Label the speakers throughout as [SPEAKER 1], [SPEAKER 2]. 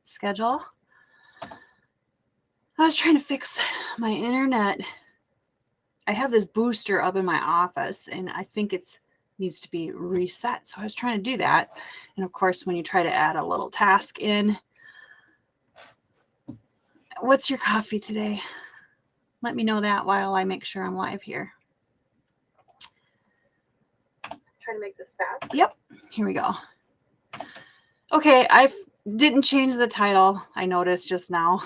[SPEAKER 1] schedule. I was trying to fix my internet. I have this booster up in my office, and I think it needs to be reset. So I was trying to do that. And of course, when you try to add a little task in, what's your coffee today? Let me know that while I make sure I'm live here. Try to make this fast. Yep, here we go. Okay, I didn't change the title. I noticed just now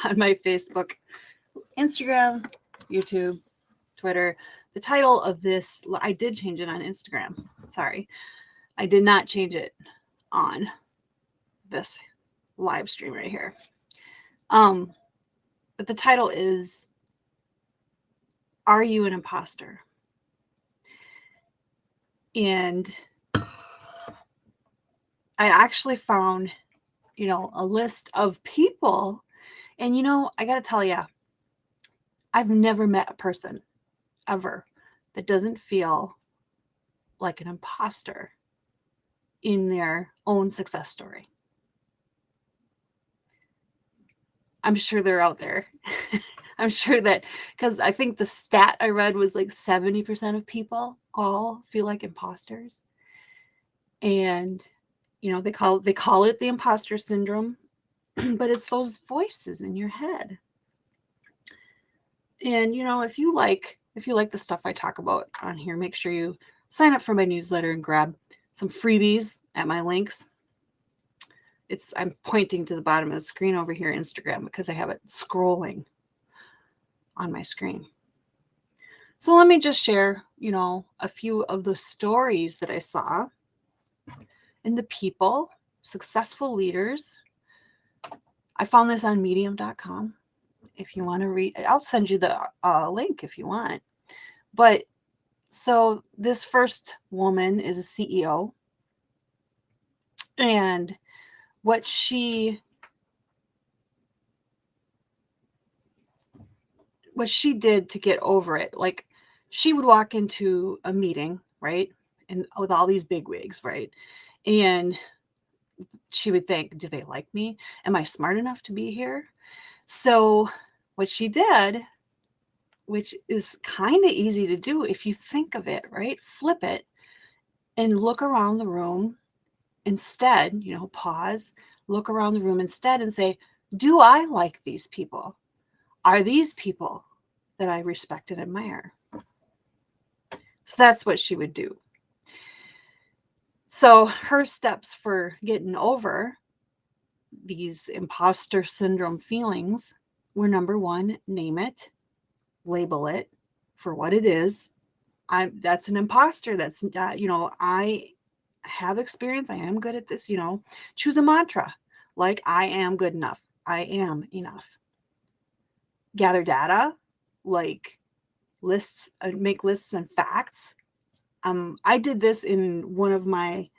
[SPEAKER 1] on my Facebook, Instagram, YouTube, Twitter. The title of this, I did change it on Instagram. Sorry. I did not change it on this live stream right here. But the title is, Are You an Imposter? And I actually found, a list of people. And, I got to tell you, I've never met a person ever that doesn't feel like an imposter in their own success story. I'm sure they're out there. I'm sure that, because I think the stat I read was like 70% of people all feel like imposters. And, they call it the imposter syndrome, but it's those voices in your head. And, if you like the stuff I talk about on here, make sure you sign up for my newsletter and grab some freebies at my links. I'm pointing to the bottom of the screen over here, Instagram, because I have it scrolling on my screen. So let me just share, a few of the stories that I saw and the people, successful leaders. I found this on medium.com. If you want to read, I'll send you the link if you want. But so this first woman is a CEO, and what she did to get over it, like she would walk into a meeting, right? And with all these bigwigs, right? And she would think, do they like me? Am I smart enough to be here? So what she did, which is kind of easy to do if you think of it, right? Flip it and look around the room instead, pause, look around the room instead and say, do I like these people? Are these people that I respect and admire? So that's what she would do. So her steps for getting over these imposter syndrome feelings were, number one, name it, label it for what it is. That's an imposter. That's, I have experience. I am good at this, choose a mantra like I am good enough. I am enough. Gather data, like lists, make lists and facts. I did this in one of my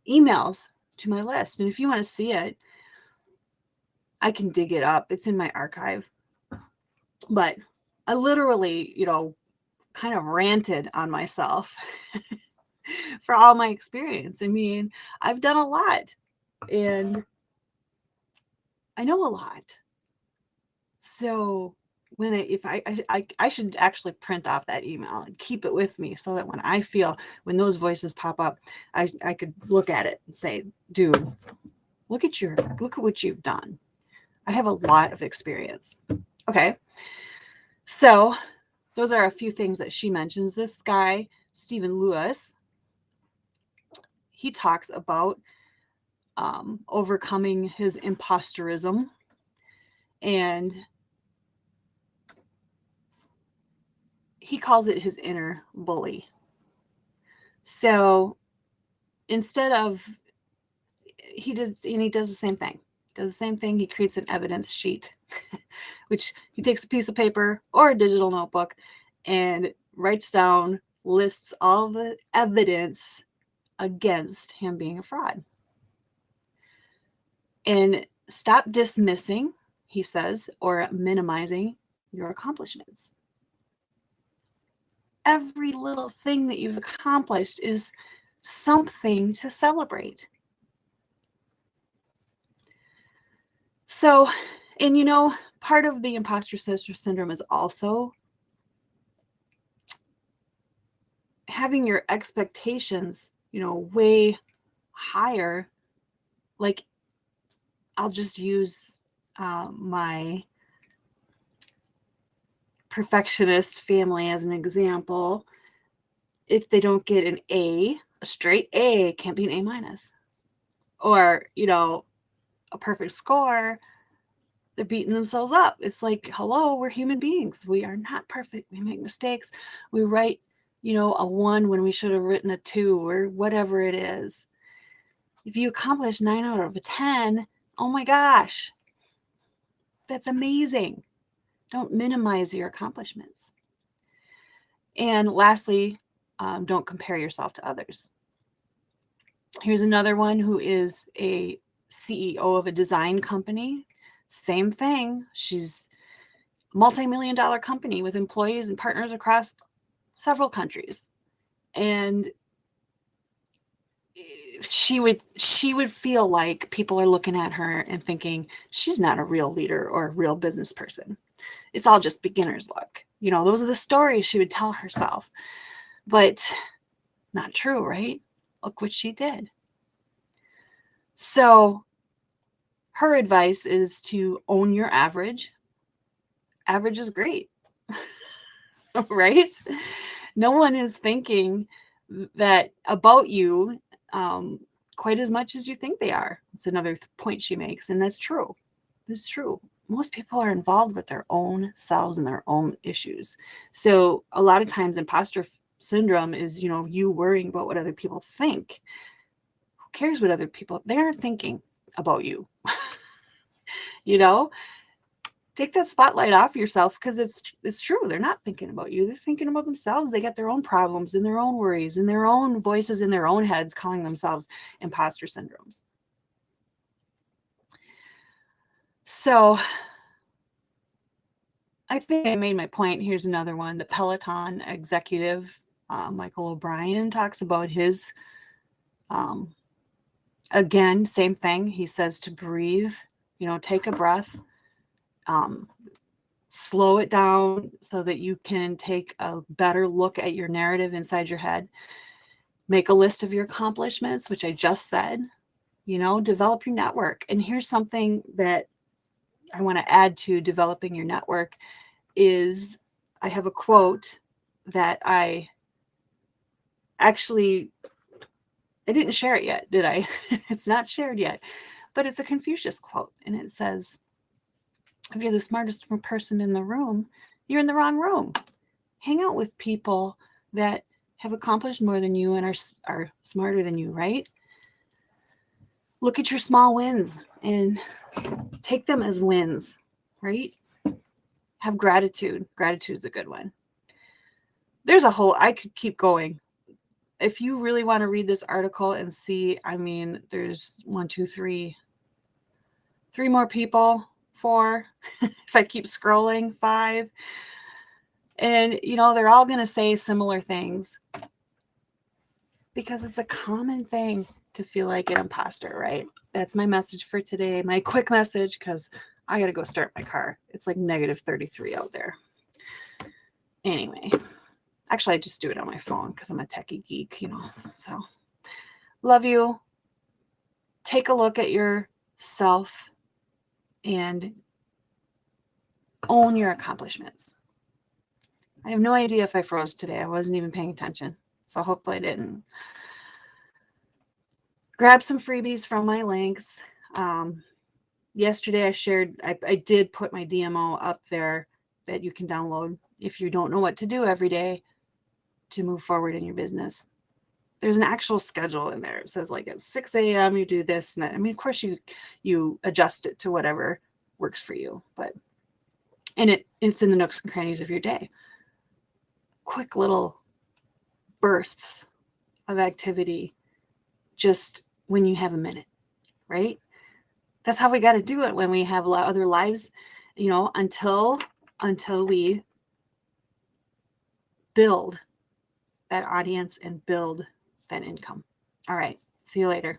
[SPEAKER 1] emails to my list. And if you want to see it, I can dig it up. It's in my archive. But I literally, kind of ranted on myself for all my experience. I mean, I've done a lot and I know a lot. So I should actually print off that email and keep it with me so that when those voices pop up, I could look at it and say, dude, look at what you've done. I have a lot of experience. Okay. So those are a few things that she mentions. This guy, Stephen Lewis, he talks about overcoming his imposterism, and he calls it his inner bully. So instead of, he does the same thing. He creates an evidence sheet, which he takes a piece of paper or a digital notebook and lists all the evidence against him being a fraud. And stop dismissing, he says, or minimizing your accomplishments. Every little thing that you've accomplished is something to celebrate. So, and part of the imposter syndrome is also having your expectations, way higher. Like, I'll just use my perfectionist family as an example. If they don't get an A, a straight A, can't be an A minus, or, a perfect score, they're beating themselves up. It's like, hello, we're human beings. We are not perfect. We make mistakes. We write, a 1 when we should have written a 2 or whatever it is. If you accomplish 9 out of 10, oh my gosh, that's amazing. Don't minimize your accomplishments. And lastly, don't compare yourself to others. Here's another one who is a CEO of a design company. Same thing. She's a multi-million-dollar company with employees and partners across several countries. And she would feel like people are looking at her and thinking she's not a real leader or a real business person. It's all just beginner's luck. Those are the stories she would tell herself. But not true, right? Look what she did. So her advice is to own your average. Average is great, right? No one is thinking that about you quite as much as you think they are. It's another point she makes, and that's true. It's true. Most people are involved with their own selves and their own issues. So a lot of times imposter syndrome is, you worrying about what other people think. Who cares what other people, they aren't thinking about you. Take that spotlight off yourself, because it's true. They're not thinking about you. They're thinking about themselves. They got their own problems and their own worries and their own voices in their own heads calling themselves imposter syndromes. So I think I made my point. Here's another one. The Peloton executive, Michael O'Brien, talks about his, again, same thing. He says to breathe, take a breath, slow it down so that you can take a better look at your narrative inside your head. Make a list of your accomplishments, which I just said, develop your network. And here's something that I want to add to developing your network is I have a quote that I didn't share it yet, did I? It's not shared yet, but it's a Confucius quote. And it says, if you're the smartest person in the room, you're in the wrong room. Hang out with people that have accomplished more than you and are smarter than you, right? Look at your small wins and take them as wins, right? Have gratitude. Gratitude is a good one. I could keep going. If you really want to read this article and see, there's 1, 2, 3 more people, 4, if I keep scrolling, 5. And, they're all going to say similar things because it's a common thing to feel like an imposter, right? That's my message for today. My quick message, because I got to go start my car. It's like -33 out there. Anyway, actually, I just do it on my phone because I'm a techie geek, So, love you. Take a look at yourself and own your accomplishments. I have no idea if I froze today. I wasn't even paying attention, so hopefully I didn't. Grab some freebies from my links. Yesterday I did put my DMO up there that you can download if you don't know what to do every day to move forward in your business. There's an actual schedule in there. It says like at 6 a.m. you do this and that. Of course you adjust it to whatever works for you, and it's in the nooks and crannies of your day. Quick little bursts of activity just when you have a minute, right? That's how we got to do it when we have a lot of other lives, until we build that audience and build that income. All right. See you later.